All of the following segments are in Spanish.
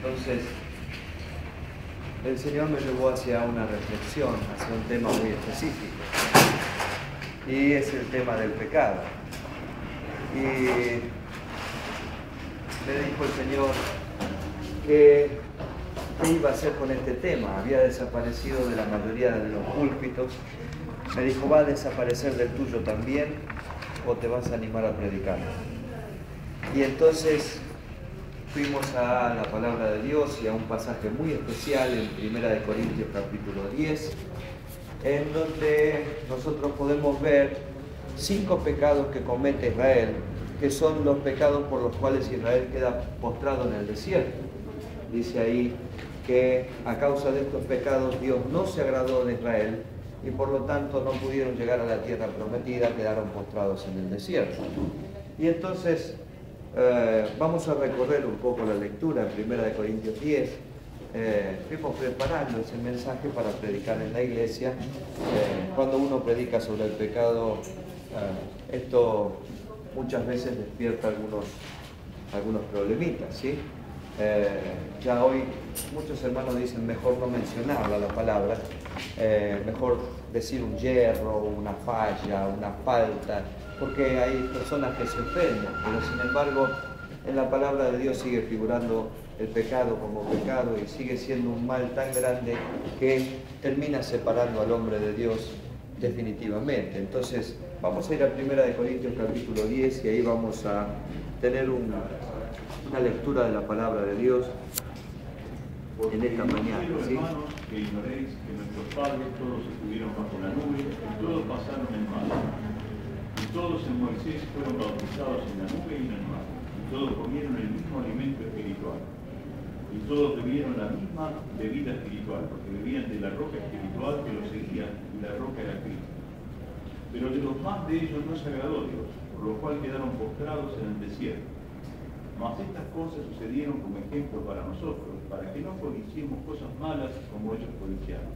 Entonces, el Señor me llevó hacia una reflexión, hacia un tema muy específico, y es el tema del pecado. Y me dijo el Señor que qué iba a hacer con este tema. Había desaparecido de la mayoría de los púlpitos. Me dijo, ¿va a desaparecer del tuyo también o te vas a animar a predicar? Y entonces fuimos a la palabra de Dios y a un pasaje muy especial en 1 Corintios capítulo 10, en donde nosotros podemos ver 5 pecados que comete Israel, que son los pecados por los cuales Israel queda postrado en el desierto. Dice ahí que a causa de estos pecados Dios no se agradó de Israel y por lo tanto no pudieron llegar a la tierra prometida, quedaron postrados en el desierto. Y entonces vamos a recorrer un poco la lectura en 1 Corintios 10. Fuimos preparando ese mensaje para predicar en la iglesia. Cuando uno predica sobre el pecado, esto muchas veces despierta algunos problemitas, ¿sí? Ya hoy muchos hermanos dicen mejor no mencionarla la palabra, mejor decir un yerro, una falla, una falta, porque hay personas que se ofenden, pero sin embargo en la palabra de Dios sigue figurando el pecado como pecado y sigue siendo un mal tan grande que termina separando al hombre de Dios definitivamente. Entonces vamos a ir a 1 Corintios capítulo 10 y ahí vamos a tener una lectura de la palabra de Dios en esta mañana. ¿Sí? Hermanos, que ignoréis que nuestros padres todos estuvieron bajo la nube y todos pasaron el mar. Y todos en Moisés fueron bautizados en la nube y en el mar. Y todos comieron el mismo alimento espiritual. Y todos bebieron la misma bebida espiritual, porque bebían de la roca espiritual que los seguía, y la roca era Cristo. Pero de los más de ellos no se agradó Dios, por lo cual quedaron postrados en el desierto. Mas estas cosas sucedieron como ejemplo para nosotros, para que no codiciemos cosas malas como ellos codiciaron.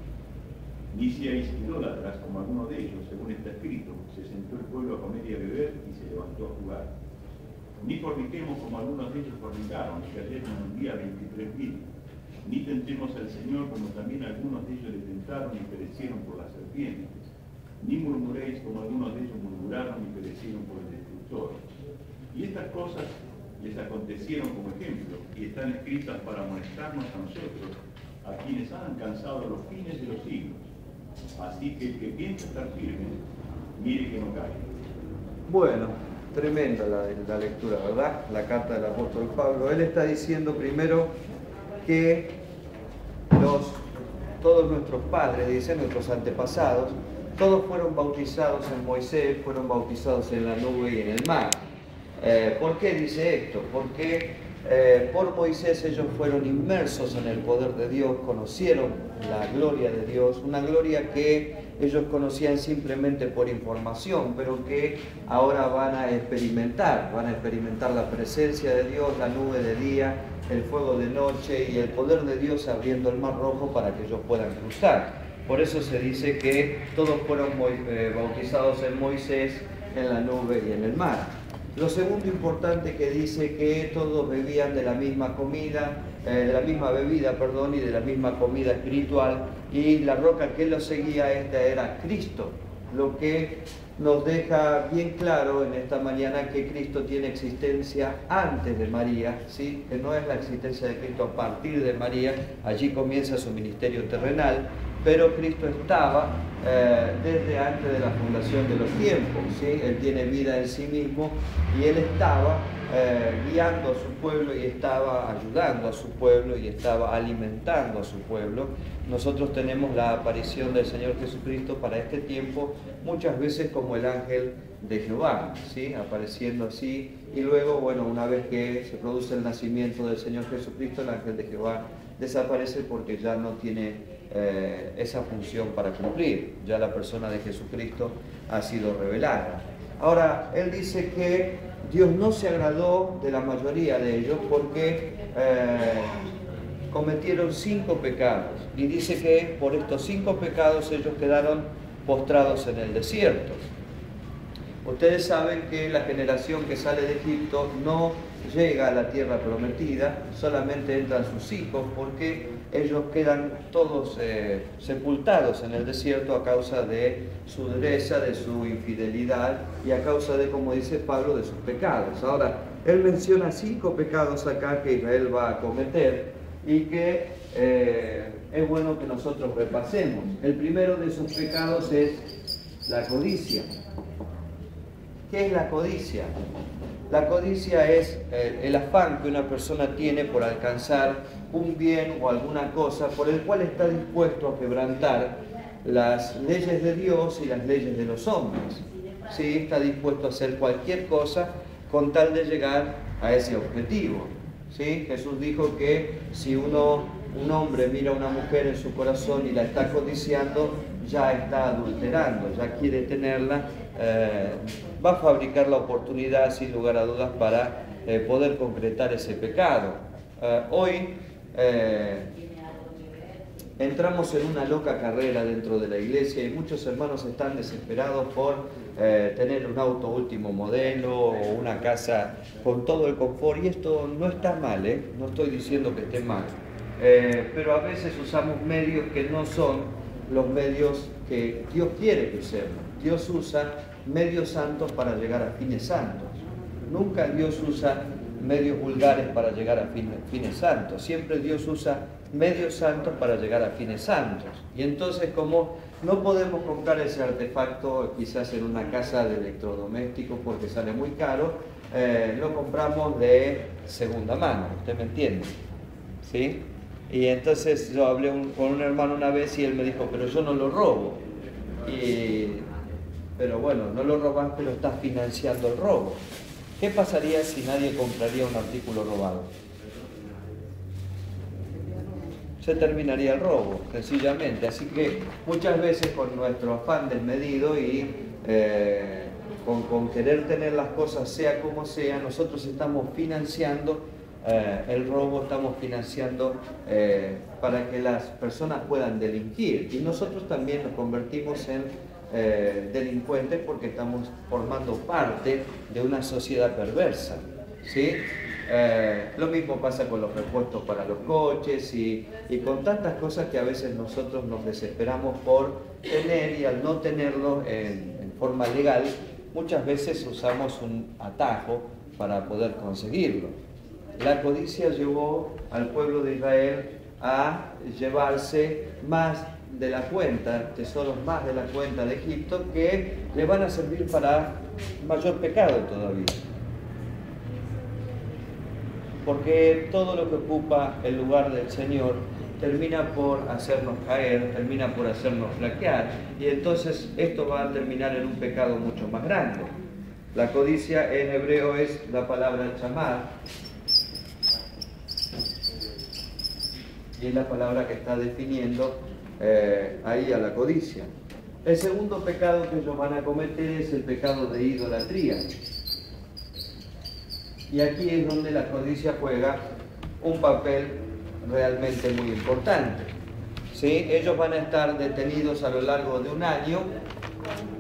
Ni seáis idólatras como alguno de ellos, según está escrito, se sentó el pueblo a comer y a beber y se levantó a jugar. Ni forniquemos como algunos de ellos fornicaron, y cayeron en un día 23.000. Ni tentemos al Señor como también algunos de ellos le tentaron y perecieron por las serpientes. Ni murmuréis como algunos de ellos murmuraron y perecieron por el destructor. Y estas cosas les acontecieron como ejemplo y están escritas para amonestarnos a nosotros, a quienes han alcanzado los fines de los siglos. Así que el que piensa estar firme, mire que no caiga. Bueno, Tremenda la lectura, ¿verdad? La carta del apóstol Pablo. Él está diciendo primero que todos nuestros padres, dicen nuestros antepasados, todos fueron bautizados en Moisés, fueron bautizados en la nube y en el mar. ¿Por qué dice esto? Porque por Moisés ellos fueron inmersos en el poder de Dios, conocieron la gloria de Dios, una gloria que ellos conocían simplemente por información, pero que ahora van a experimentar la presencia de Dios, la nube de día, el fuego de noche y el poder de Dios abriendo el mar rojo para que ellos puedan cruzar. Por eso se dice que todos fueron bautizados en Moisés, en la nube y en el mar. Lo segundo importante que dice que todos bebían de la misma comida, de la misma bebida, perdón, y de la misma comida espiritual, y la roca que los seguía era Cristo, lo que nos deja bien claro en esta mañana que Cristo tiene existencia antes de María, ¿sí? Que no es la existencia de Cristo a partir de María, allí comienza su ministerio terrenal, pero Cristo estaba desde antes de la fundación de los tiempos, ¿sí? Él tiene vida en sí mismo y Él estaba guiando a su pueblo y estaba ayudando a su pueblo y estaba alimentando a su pueblo. Nosotros tenemos la aparición del Señor Jesucristo para este tiempo muchas veces como el ángel de Jehová, ¿sí? Apareciendo así, y luego, bueno, una vez que se produce el nacimiento del Señor Jesucristo, el ángel de Jehová desaparece porque ya no tiene esa función para cumplir, ya la persona de Jesucristo ha sido revelada. Ahora, él dice que Dios no se agradó de la mayoría de ellos porque cometieron 5 pecados, y dice que por estos 5 pecados ellos quedaron postrados en el desierto. Ustedes saben que la generación que sale de Egipto no llega a la tierra prometida, solamente entran sus hijos porque ellos quedan todos sepultados en el desierto a causa de su dureza, de su infidelidad y a causa de, como dice Pablo, de sus pecados. Ahora, él menciona 5 pecados acá que Israel va a cometer y que es bueno que nosotros repasemos. El primero de esos pecados es la codicia. ¿Qué es la codicia? La codicia es el afán que una persona tiene por alcanzar un bien o alguna cosa por el cual está dispuesto a quebrantar las leyes de Dios y las leyes de los hombres. ¿Sí? Está dispuesto a hacer cualquier cosa con tal de llegar a ese objetivo. ¿Sí? Jesús dijo que si un hombre mira a una mujer en su corazón y la está codiciando, ya está adulterando, ya quiere tenerla, va a fabricar la oportunidad sin lugar a dudas para poder concretar ese pecado. Hoy entramos en una loca carrera dentro de la iglesia y muchos hermanos están desesperados por tener un auto último modelo o una casa con todo el confort, y esto no está mal, no estoy diciendo que esté mal, pero a veces usamos medios que no son los medios que Dios quiere que usemos. Dios usa medios santos para llegar a fines santos. Nunca Dios usa medios vulgares para llegar a fines santos. Siempre Dios usa medios santos para llegar a fines santos. Y entonces, como no podemos comprar ese artefacto quizás en una casa de electrodomésticos porque sale muy caro, lo compramos de segunda mano. ¿Usted me entiende? ¿Sí? Y entonces yo hablé con un hermano una vez y él me dijo, pero yo no lo robo. Pero bueno, no lo robas, pero estás financiando el robo. ¿Qué pasaría si nadie compraría un artículo robado? Se terminaría el robo, sencillamente. Así que muchas veces con nuestro afán desmedido y con querer tener las cosas sea como sea, nosotros estamos financiando el robo, estamos financiando para que las personas puedan delinquir, y nosotros también nos convertimos en delincuentes porque estamos formando parte de una sociedad perversa, ¿sí? Lo mismo pasa con los repuestos para los coches y con tantas cosas que a veces nosotros nos desesperamos por tener, y al no tenerlo en forma legal, muchas veces usamos un atajo para poder conseguirlo. La codicia llevó al pueblo de Israel a llevarse más de la cuenta, tesoros más de la cuenta de Egipto, que le van a servir para mayor pecado todavía. Porque todo lo que ocupa el lugar del Señor termina por hacernos caer, termina por hacernos flaquear, y entonces esto va a terminar en un pecado mucho más grande. La codicia en hebreo es la palabra chamar, y es la palabra que está definiendo ahí a la codicia. El segundo pecado que ellos van a cometer es el pecado de idolatría. Y aquí es donde la codicia juega un papel realmente muy importante. ¿Sí? Ellos van a estar detenidos a lo largo de un año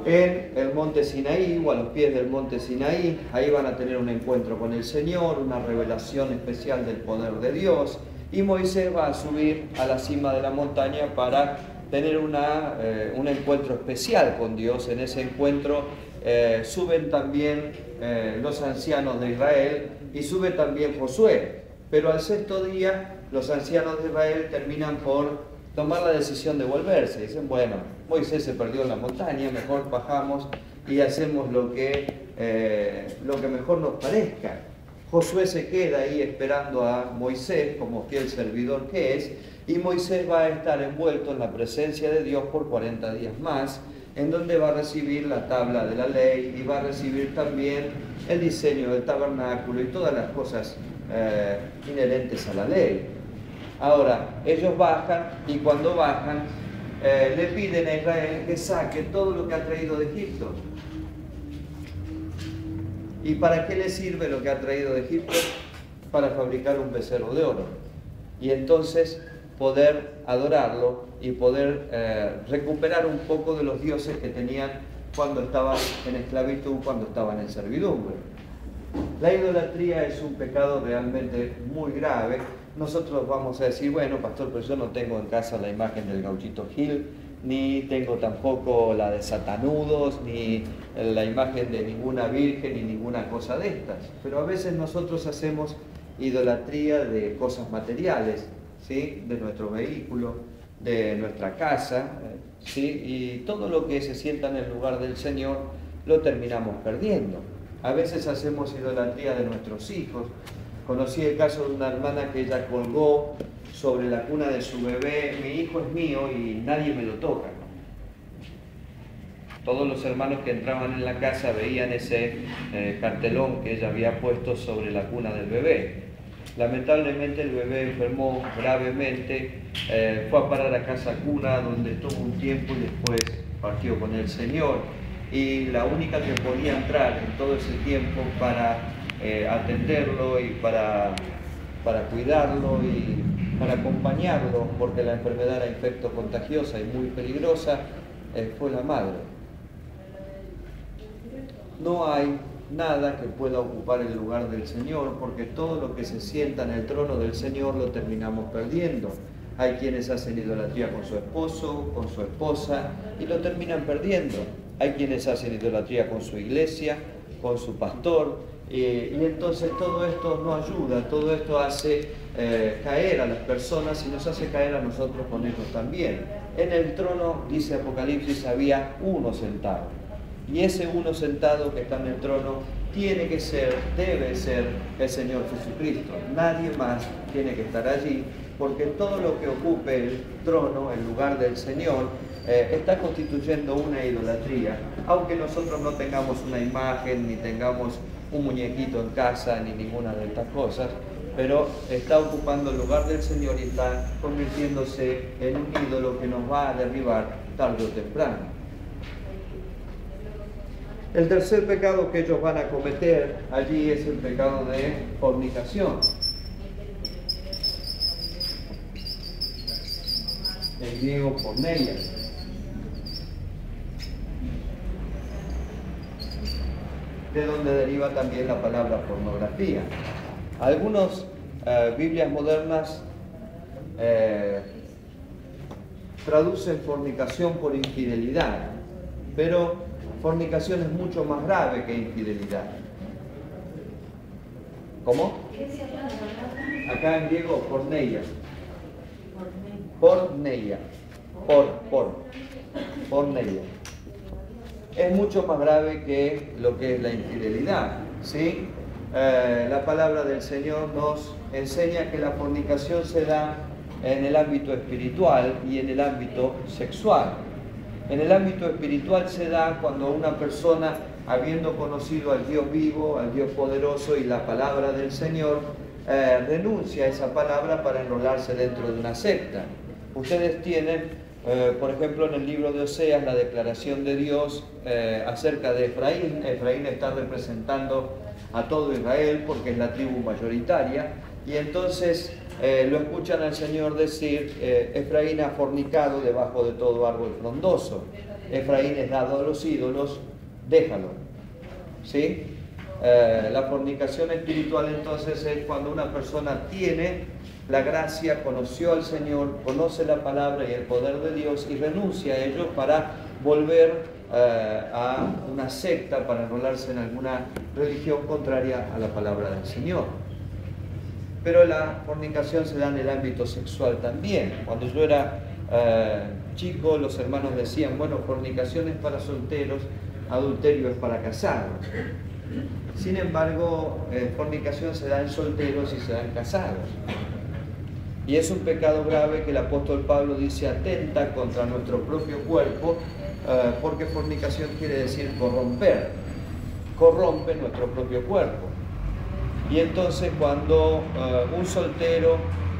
en el monte Sinaí o a los pies del monte Sinaí. Ahí van a tener un encuentro con el Señor, una revelación especial del poder de Dios. Y Moisés va a subir a la cima de la montaña para tener un encuentro especial con Dios. En ese encuentro suben también los ancianos de Israel y sube también Josué. Pero al sexto día los ancianos de Israel terminan por tomar la decisión de volverse. Dicen, bueno, Moisés se perdió en la montaña, mejor bajamos y hacemos lo que mejor nos parezca. Josué se queda ahí esperando a Moisés como fiel servidor que es, y Moisés va a estar envuelto en la presencia de Dios por 40 días más, en donde va a recibir la tabla de la ley y va a recibir también el diseño del tabernáculo y todas las cosas inherentes a la ley. Ahora, ellos bajan, y cuando bajan le piden a Israel que saque todo lo que ha traído de Egipto. ¿Y para qué le sirve lo que ha traído de Egipto? Para fabricar un becerro de oro. Y entonces poder adorarlo y poder recuperar un poco de los dioses que tenían cuando estaban en esclavitud, cuando estaban en servidumbre. La idolatría es un pecado realmente muy grave. Nosotros vamos a decir, bueno, pastor, pero yo no tengo en casa la imagen del Gauchito Gil, ni tengo tampoco la de Satanudos, ni la imagen de ninguna virgen, ni ninguna cosa de estas. Pero a veces nosotros hacemos idolatría de cosas materiales, ¿sí? De nuestro vehículo, de nuestra casa, ¿sí? Y todo lo que se sienta en el lugar del Señor lo terminamos perdiendo. A veces hacemos idolatría de nuestros hijos. Conocí el caso de una hermana que ella colgó sobre la cuna de su bebé: mi hijo es mío y nadie me lo toca. Todos los hermanos que entraban en la casa veían ese cartelón que ella había puesto sobre la cuna del bebé. Lamentablemente el bebé enfermó gravemente, fue a parar a casa cuna, donde estuvo un tiempo y después partió con el Señor. Y la única que podía entrar en todo ese tiempo para atenderlo y para cuidarlo y para acompañarlo, porque la enfermedad era infecto-contagiosa y muy peligrosa, fue la madre. No hay nada que pueda ocupar el lugar del Señor, porque todo lo que se sienta en el trono del Señor lo terminamos perdiendo. Hay quienes hacen idolatría con su esposo, con su esposa, y lo terminan perdiendo. Hay quienes hacen idolatría con su iglesia, con su pastor, y entonces todo esto no ayuda, todo esto hace caer a las personas y nos hace caer a nosotros con ellos también. En el trono, dice Apocalipsis, había uno sentado. Y ese uno sentado que está en el trono tiene que ser, debe ser el Señor Jesucristo. Nadie más tiene que estar allí, porque todo lo que ocupe el trono, el lugar del Señor, está constituyendo una idolatría. Aunque nosotros no tengamos una imagen, ni tengamos un muñequito en casa, ni ninguna de estas cosas, pero está ocupando el lugar del Señor y está convirtiéndose en un ídolo que nos va a derribar tarde o temprano. El tercer pecado que ellos van a cometer allí es el pecado de fornicación. En griego, porneia. De donde deriva también la palabra pornografía. Algunas Biblias modernas traducen fornicación por infidelidad, pero fornicación es mucho más grave que infidelidad. ¿Cómo? Acá en griego, porneia. Porneia. Porneia. Es mucho más grave que lo que es la infidelidad, ¿sí? La palabra del Señor nos enseña que la fornicación se da en el ámbito espiritual y en el ámbito sexual. En el ámbito espiritual se da cuando una persona, habiendo conocido al Dios vivo, al Dios poderoso y la palabra del Señor, renuncia a esa palabra para enrolarse dentro de una secta. Ustedes tienen, por ejemplo, en el libro de Oseas, la declaración de Dios acerca de Efraín. Efraín está representando a todo Israel porque es la tribu mayoritaria, y entonces lo escuchan al Señor decir: Efraín ha fornicado debajo de todo árbol frondoso, Efraín es dado a los ídolos, déjalo. ¿Sí? La fornicación espiritual entonces es cuando una persona tiene la gracia, conoció al Señor, conoce la palabra y el poder de Dios y renuncia a ello para volver a una secta, para enrolarse en alguna religión contraria a la palabra del Señor. Pero la fornicación se da en el ámbito sexual también. Cuando yo era chico, los hermanos decían: bueno, fornicación es para solteros, adulterio es para casados. Sin embargo, fornicación se da en solteros y se da en casados. Y es un pecado grave que el apóstol Pablo dice atenta contra nuestro propio cuerpo, porque fornicación quiere decir corromper. Corrompe nuestro propio cuerpo. Y entonces cuando un soltero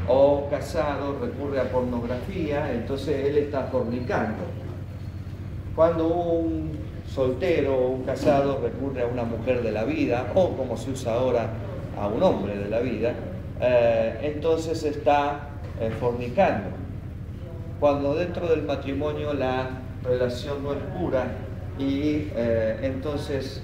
o casado recurre a pornografía, entonces él está fornicando. Cuando un soltero o un casado recurre a una mujer de la vida, o como se usa ahora, a un hombre de la vida, entonces está fornicando. Cuando dentro del matrimonio la relación no es pura y entonces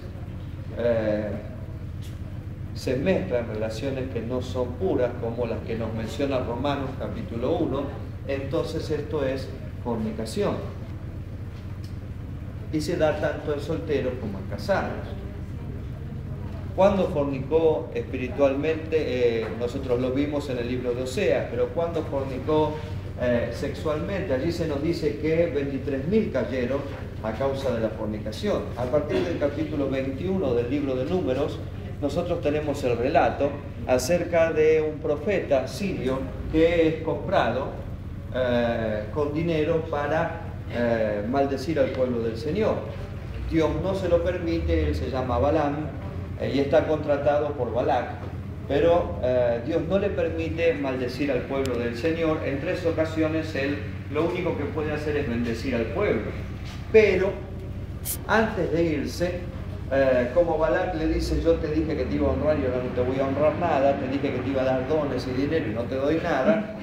se mezclan relaciones que no son puras, como las que nos menciona Romanos capítulo 1, entonces esto es fornicación. Y se da tanto en solteros como en casados. Cuando fornicó espiritualmente, nosotros lo vimos en el libro de Oseas, pero cuando fornicó sexualmente, allí se nos dice que 23.000 cayeron a causa de la fornicación. A partir del capítulo 21 del libro de Números, nosotros tenemos el relato acerca de un profeta sirio que es comprado con dinero para maldecir al pueblo del Señor. Dios no se lo permite, él se llama Balaam y está contratado por Balac, pero Dios no le permite maldecir al pueblo del Señor. En 3 ocasiones él lo único que puede hacer es bendecir al pueblo, pero antes de irse, como Balac le dice: yo te dije que te iba a honrar y ahora no te voy a honrar nada, te dije que te iba a dar dones y dinero y no te doy nada,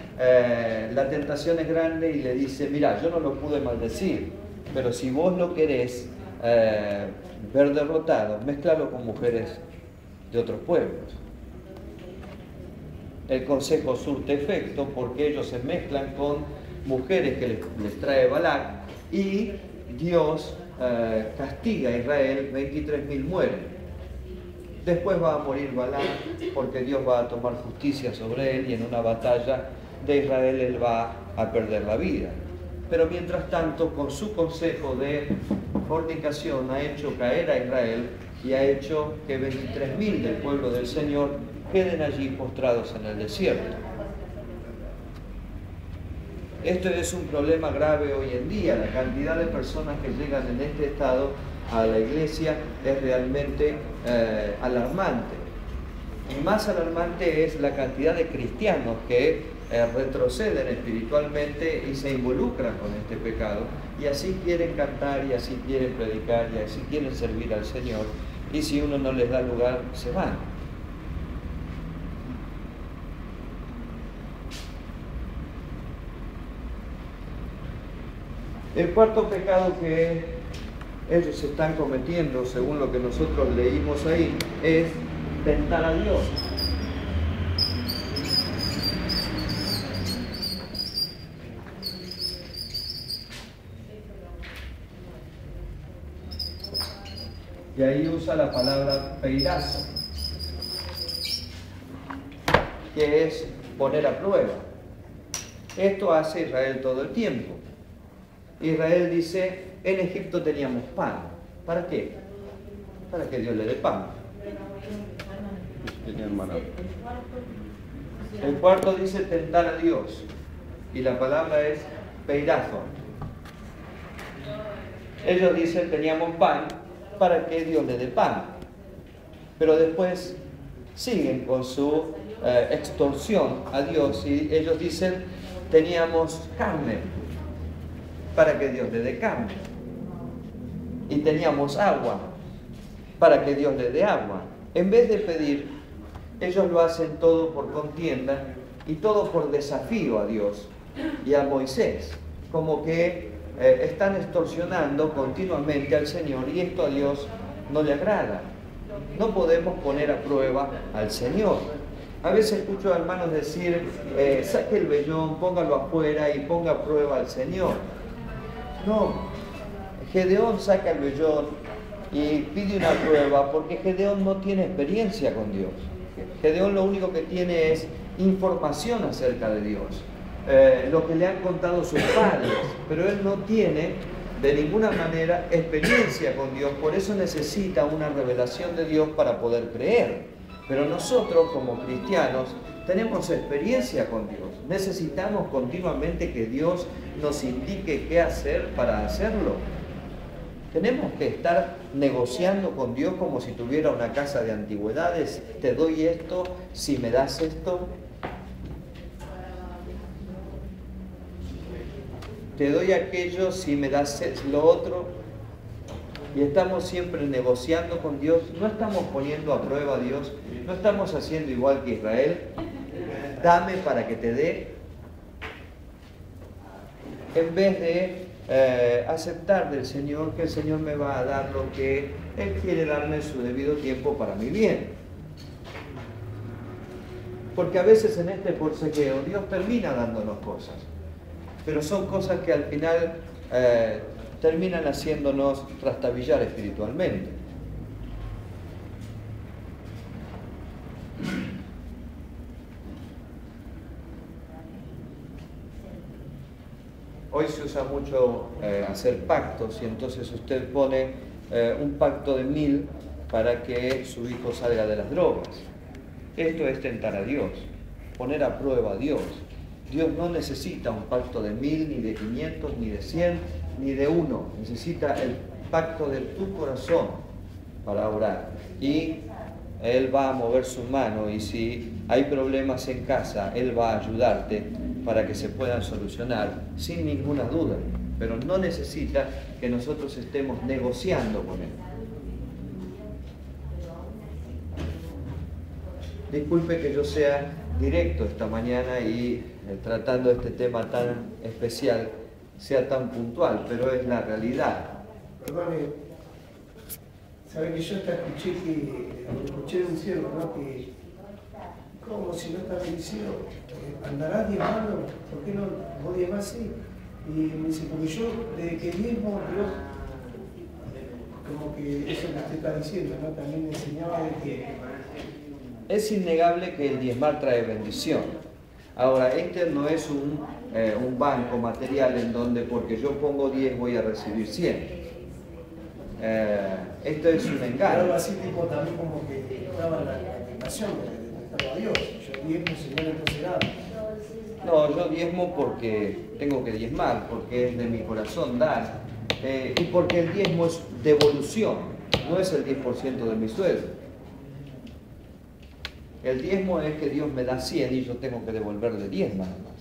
la tentación es grande y le dice: mira, yo no lo pude maldecir, pero si vos lo querés ver derrotado, mézclalo con mujeres de otros pueblos. El consejo surte efecto porque ellos se mezclan con mujeres que les trae Balac y Dios castiga a Israel, 23.000 mueren. Después va a morir Balac porque Dios va a tomar justicia sobre él y en una batalla de Israel él va a perder la vida. Pero mientras tanto, con su consejo de fornicación ha hecho caer a Israel y ha hecho que 23.000 del pueblo del Señor queden allí postrados en el desierto. Esto es un problema grave hoy en día. La cantidad de personas que llegan en este estado a la iglesia es realmente alarmante. Y más alarmante es la cantidad de cristianos que retroceden espiritualmente y se involucran con este pecado, y así quieren cantar, y así quieren predicar, y así quieren servir al Señor, y si uno no les da lugar, se van. El cuarto pecado que ellos están cometiendo, según lo que nosotros leímos ahí, es tentar a Dios. Y ahí usa la palabra peirazo, que es poner a prueba. Esto hace Israel todo el tiempo. Israel dice: en Egipto teníamos pan. ¿Para qué? Para que Dios le dé pan. El cuarto dice tentar a Dios, y la palabra es peirazo. Ellos dicen: teníamos pan, para que Dios le dé pan. Pero después siguen con su extorsión a Dios y ellos dicen: teníamos carne, para que Dios le dé carne. Y teníamos agua, para que Dios le dé agua. En vez de pedir, ellos lo hacen todo por contienda y todo por desafío a Dios y a Moisés, como que están extorsionando continuamente al Señor, y esto a Dios no le agrada. No podemos poner a prueba al Señor. A veces escucho a hermanos decir: saque el vellón, póngalo afuera y ponga a prueba al Señor. No, Gedeón saca el vellón y pide una prueba porque Gedeón no tiene experiencia con Dios. Gedeón lo único que tiene es información acerca de Dios, lo que le han contado sus padres, pero él no tiene de ninguna manera experiencia con Dios, por eso necesita una revelación de Dios para poder creer. Pero nosotros como cristianos tenemos experiencia con Dios, necesitamos continuamente que Dios nos indique qué hacer para hacerlo. Tenemos que estar negociando con Dios como si tuviera una casa de antigüedades: te doy esto si me das esto, te doy aquello si me das lo otro. Y estamos siempre negociando con Dios, no estamos poniendo a prueba a Dios, no estamos haciendo igual que Israel: dame para que te dé, en vez de aceptar del Señor que el Señor me va a dar lo que Él quiere darme en su debido tiempo para mi bien. Porque a veces en este forcejeo Dios termina dándonos cosas, pero son cosas que al final terminan haciéndonos trastabillar espiritualmente. Hoy se usa mucho hacer pactos y entonces usted pone un pacto de 1000 para que su hijo salga de las drogas. Esto es tentar a Dios, poner a prueba a Dios. Dios no necesita un pacto de 1000, ni de 500, ni de 100, ni de 1. Necesita el pacto de tu corazón para orar. Y Él va a mover su mano y si hay problemas en casa, Él va a ayudarte para que se puedan solucionar sin ninguna duda. Pero no necesita que nosotros estemos negociando con Él. Disculpe que yo sea directo esta mañana y tratando este tema tan especial sea tan puntual, pero es la realidad. Perdone, sabe que yo hasta escuché de un siervo, ¿no? Que como si no está bendecido, andarás diezmando, ¿por qué no vos diezmás así? Y me dice, porque yo desde que diezmo, Dios, como que eso que usted está diciendo, ¿no? También me enseñaba de que es innegable que el diezmar trae bendición. Ahora, este no es un banco material en donde porque yo pongo 10 voy a recibir 100. Esto es un engaño. algo así tipo también como que estaba la tentación de estar a Dios. Yo diezmo, Señor, entonces nada. No, yo diezmo porque tengo que diezmar, porque es de mi corazón dar. Y porque el diezmo es devolución, no es el 10% de mi sueldo. El diezmo es que Dios me da 100 y yo tengo que devolverle 10 nada más.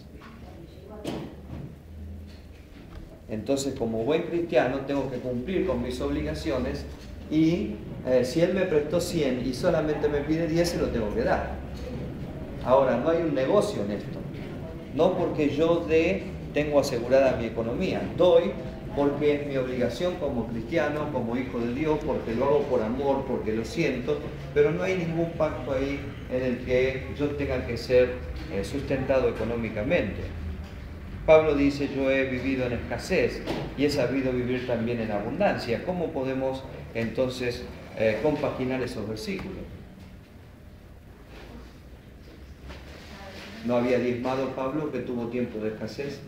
Entonces, como buen cristiano, tengo que cumplir con mis obligaciones y si Él me prestó 100 y solamente me pide 10, se lo tengo que dar. Ahora, no hay un negocio en esto. No porque yo tengo asegurada mi economía. Doy porque es mi obligación como cristiano, como hijo de Dios, porque lo hago por amor, porque lo siento, pero no hay ningún pacto ahí en el que yo tenga que ser sustentado económicamente. Pablo dice, yo he vivido en escasez y he sabido vivir también en abundancia. ¿Cómo podemos entonces compaginar esos versículos? ¿No había diezmado Pablo que tuvo tiempo de escasez?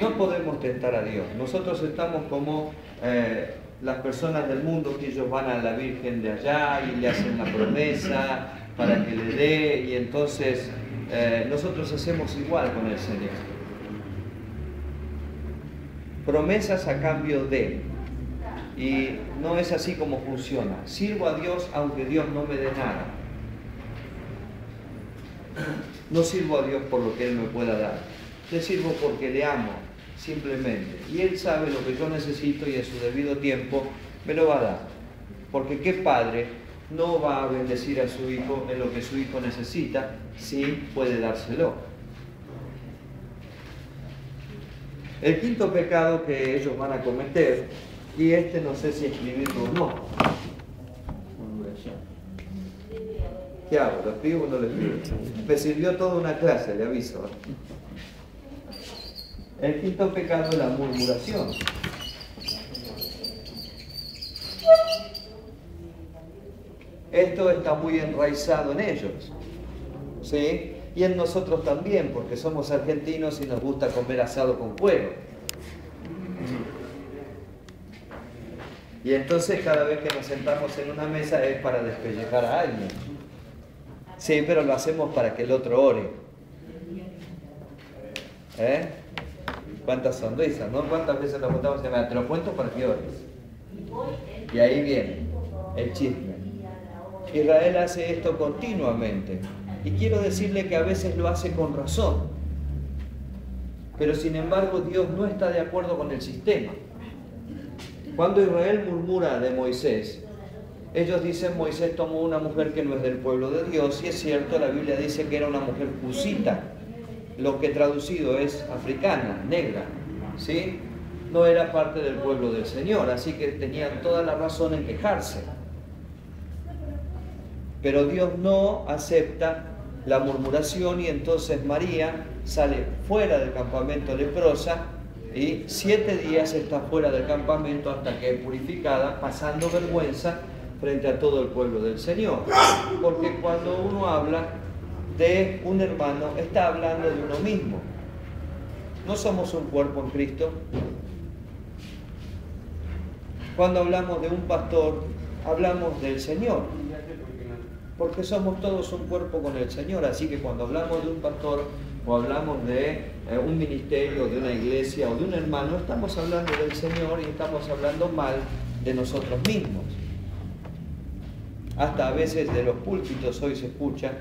No podemos tentar a Dios. Nosotros estamos como las personas del mundo que ellos van a la Virgen de allá y le hacen la promesa para que le dé y entonces nosotros hacemos igual con el Señor. Promesas a cambio de. Y no es así como funciona. Sirvo a Dios aunque Dios no me dé nada. No sirvo a Dios por lo que Él me pueda dar. Le sirvo porque le amo, simplemente. Y Él sabe lo que yo necesito y a su debido tiempo me lo va a dar. Porque ¿qué padre no va a bendecir a su hijo en lo que su hijo necesita si puede dárselo? El quinto pecado que ellos van a cometer, y este no sé si escribirlo o no. ¿Qué hago? ¿Lo escribo o no lo escribo? Me sirvió toda una clase, le aviso. El quinto pecado es la murmuración. Esto está muy enraizado en ellos, ¿sí? Y en nosotros también, porque somos argentinos y nos gusta comer asado con fuego. Y entonces cada vez que nos sentamos en una mesa es para despellejar a alguien. Sí, pero lo hacemos para que el otro ore. ¿Cuántas sonrisas, no? ¿Cuántas veces nos contamos? Te lo cuento para que ores. Y ahí viene el chisme. Israel hace esto continuamente. Y quiero decirle que a veces lo hace con razón. Pero sin embargo Dios no está de acuerdo con el sistema. Cuando Israel murmura de Moisés, ellos dicen Moisés tomó una mujer que no es del pueblo de Dios. Y es cierto, la Biblia dice que era una mujer cusita, lo que traducido es africana, negra, ¿sí? No era parte del pueblo del Señor, así que tenían toda la razón en quejarse. Pero Dios no acepta la murmuración y entonces María sale fuera del campamento leprosa y 7 días está fuera del campamento hasta que es purificada, pasando vergüenza frente a todo el pueblo del Señor. Porque cuando uno habla de un hermano, está hablando de uno mismo. No somos un cuerpo en Cristo. Cuando hablamos de un pastor, hablamos del Señor. Porque somos todos un cuerpo con el Señor. Así que cuando hablamos de un pastor o hablamos de un ministerio, de una iglesia o de un hermano, estamos hablando del Señor y estamos hablando mal de nosotros mismos. Hasta a veces de los púlpitos hoy se escucha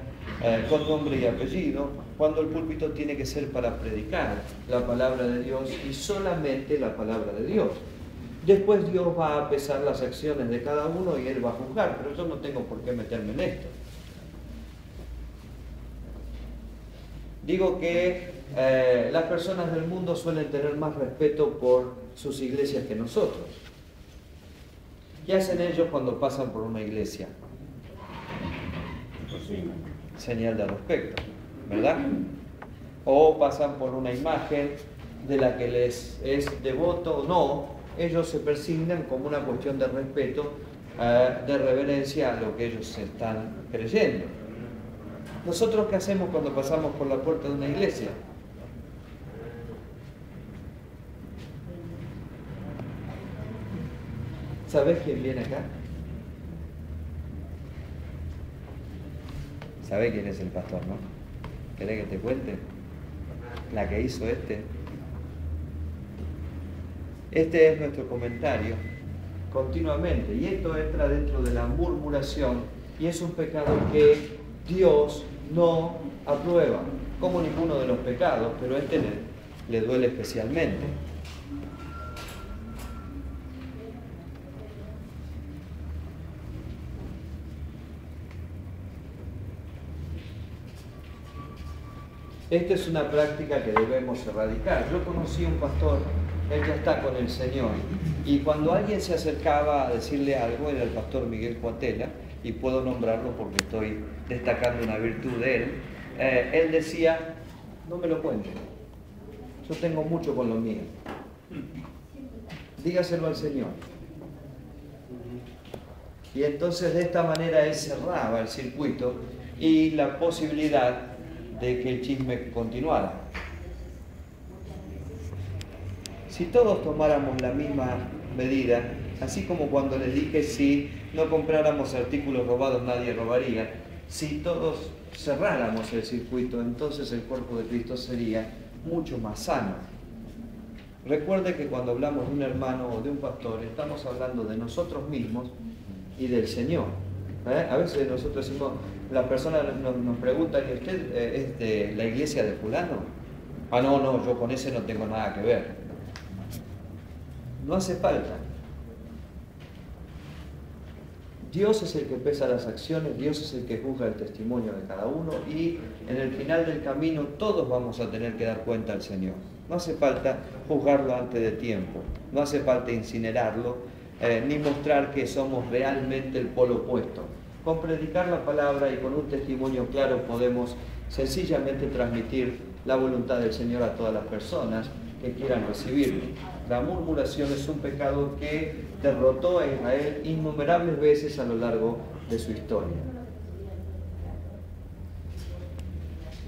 con nombre y apellido, cuando el púlpito tiene que ser para predicar la palabra de Dios y solamente la palabra de Dios. Después Dios va a pesar las acciones de cada uno y Él va a juzgar, pero yo no tengo por qué meterme en esto. Digo que las personas del mundo suelen tener más respeto por sus iglesias que nosotros. ¿Qué hacen ellos cuando pasan por una iglesia? Señal de respeto, ¿verdad? O pasan por una imagen de la que les es devoto o no. Ellos se persignan como una cuestión de respeto, de reverencia a lo que ellos están creyendo. ¿Nosotros qué hacemos cuando pasamos por la puerta de una iglesia? ¿Sabés quién viene acá? ¿Sabés quién es el pastor, no? ¿Querés que te cuente? La que hizo este. Este es nuestro comentario continuamente. Y esto entra dentro de la murmuración y es un pecado que Dios no aprueba, como ninguno de los pecados, pero este le duele especialmente. Esta es una práctica que debemos erradicar. Yo conocí a un pastor, él ya está con el Señor, y cuando alguien se acercaba a decirle algo, era el pastor Miguel Cuatela, y puedo nombrarlo porque estoy destacando una virtud de él, él decía, no me lo cuente, yo tengo mucho con lo mío, dígaselo al Señor. Y entonces de esta manera él cerraba el circuito y la posibilidad de que el chisme continuara. Si todos tomáramos la misma medida, así como cuando les dije si no compráramos artículos robados nadie robaría, si todos cerráramos el circuito, entonces el cuerpo de Cristo sería mucho más sano. Recuerde que cuando hablamos de un hermano o de un pastor, estamos hablando de nosotros mismos y del Señor. A veces nosotros decimos, las personas nos preguntan, ¿y usted es de la iglesia de fulano? Ah, no, yo con ese no tengo nada que ver. No hace falta. Dios es el que pesa las acciones, Dios es el que juzga el testimonio de cada uno y en el final del camino todos vamos a tener que dar cuenta al Señor. No hace falta juzgarlo antes de tiempo, no hace falta incinerarlo, ni mostrar que somos realmente el polo opuesto. Con predicar la palabra y con un testimonio claro podemos sencillamente transmitir la voluntad del Señor a todas las personas que quieran recibirlo. La murmuración es un pecado que derrotó a Israel innumerables veces a lo largo de su historia.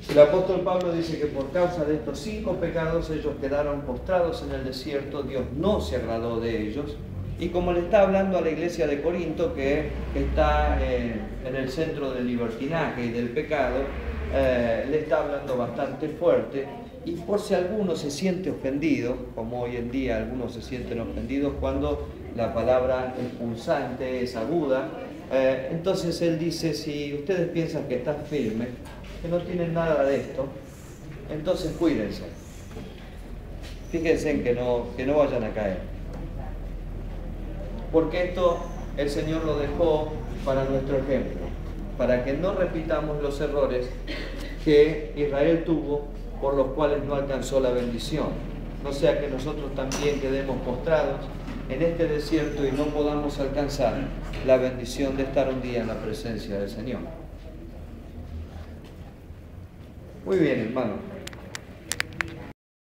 El apóstol Pablo dice que por causa de estos 5 pecados ellos quedaron postrados en el desierto, Dios no se agradó de ellos. Y como le está hablando a la iglesia de Corinto, que está en el centro del libertinaje y del pecado, le está hablando bastante fuerte. Y por si alguno se siente ofendido, como hoy en día algunos se sienten ofendidos cuando la palabra es punzante, es aguda, entonces él dice, si ustedes piensan que están firmes, que no tienen nada de esto, entonces cuídense. Fíjense en que no vayan a caer. Porque esto el Señor lo dejó para nuestro ejemplo, para que no repitamos los errores que Israel tuvo, por los cuales no alcanzó la bendición. No sea que nosotros también quedemos postrados en este desierto y no podamos alcanzar la bendición de estar un día en la presencia del Señor. Muy bien, hermano.